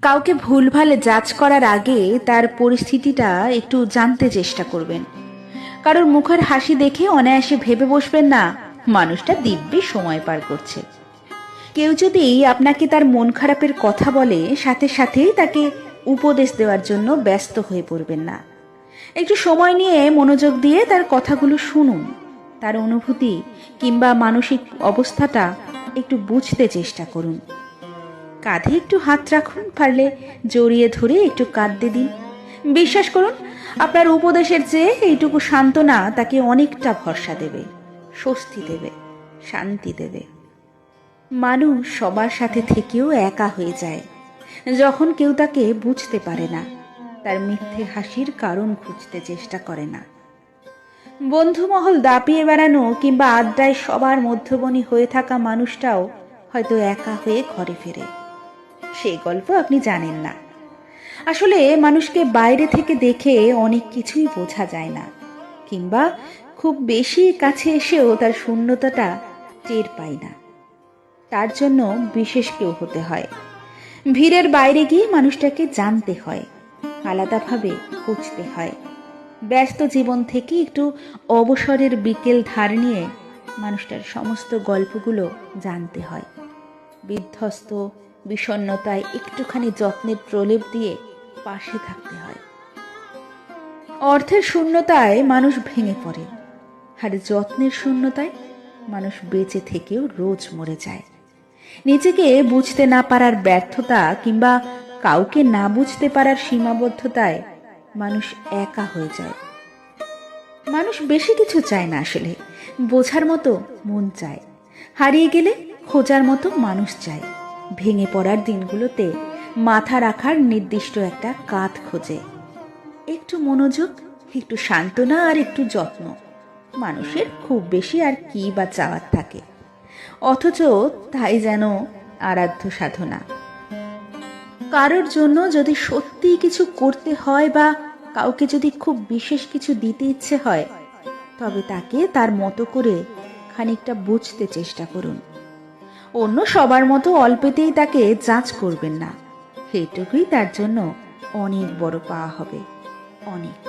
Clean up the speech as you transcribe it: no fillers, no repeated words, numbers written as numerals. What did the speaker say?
কাউকে ভুলভাল জাজ করার আগে তার পরিস্থিতিটা একটু জানতে চেষ্টা করবেন। কারোর মুখের হাসি দেখে অনায়াসে ভেবে বসবেন না মানুষটা দিব্যি সময় পার করছে। কেউ যদি আপনাকে তার মন খারাপের কথা বলে, সাথে সাথেই তাকে উপদেশ দেওয়ার জন্য ব্যস্ত হয়ে পড়বেন না। একটু সময় নিয়ে মনোযোগ দিয়ে তার কথাগুলো শুনুন। তার অনুভূতি কিংবা মানসিক অবস্থাটা একটু বুঝতে চেষ্টা করুন। কাঁধে একটু হাত রাখুন, পারলে জড়িয়ে ধরে একটু কাঁদতে দিন। বিশ্বাস করুন, আপনার উপদেশের চেয়ে এইটুকু সান্ত্বনা তাকে অনেকটা ভরসা দেবে, স্বস্তি দেবে, শান্তি দেবে। মানুষ সবার সাথে থেকেও একা হয়ে যায় যখন কেউ তাকে বুঝতে পারে না, তার মিথ্যে হাসির কারণ খুঁজতে চেষ্টা করে না। বন্ধুমহল দাপিয়ে বেড়ানো কিংবা আড্ডায় সবার মধ্যমণি হয়ে থাকা মানুষটাও হয়তো একা হয়ে ঘরে ফেরে। সেই গল্প আপনি জানেন না। আসলে মানুষকে বাইরে থেকে দেখে অনেক কিছুই বোঝা যায় না, কিংবা খুব বেশি কাছে এসেও তার শূন্যতাটা টের পাই না। তার জন্য বিশেষ কেউ হতে হয়। ভিড়ের বাইরে গিয়ে মানুষটাকে জানতে হয়, আলাদাভাবে খুঁজতে হয়। ব্যস্ত জীবন থেকে একটু অবসরের বিকেল ধার নিয়ে মানুষটার সমস্ত গল্পগুলো জানতে হয়। বিধ্বস্ত বিষণ্ণতায় একটুখানি যত্নের প্রলেপ দিয়ে পাশে থাকতে হয়। অর্থের শূন্যতায় মানুষ ভেঙে পড়ে, আর যত্নের শূন্যতায় মানুষ বেঁচে থেকেও রোজ মরে যায়। নিজেকে বুঝতে না পারার ব্যর্থতা কিংবা কাউকে না বুঝতে পারার সীমাবদ্ধতায় মানুষ একা হয়ে যায়। মানুষ বেশি কিছু চায় না, আসলে বোঝার মতো মন চায়, হারিয়ে গেলে খোঁজার মতো মানুষ চায়, ভেঙে পড়ার দিনগুলোতে মাথা রাখার নির্দিষ্ট একটা কাঁধ খোঁজে। একটু মনোযোগ, একটু সান্ত্বনা আর একটু যত্ন, মানুষের খুব বেশি আর কি বা চাওয়ার থাকে, অথচ তাই যেন আরাধ্য সাধনা। কারোর জন্য যদি সত্যিই কিছু করতে হয় বা কাউকে যদি খুব বিশেষ কিছু দিতে ইচ্ছে হয়, তবে তাকে তার মতো করে খানিকটা বুঝতে চেষ্টা করুন। অন্য সবার মতো অল্পেতেই তাকে জাজ করবেন না। এইটুকুই তার জন্য অনেক বড় পাওয়া হবে, অনেক।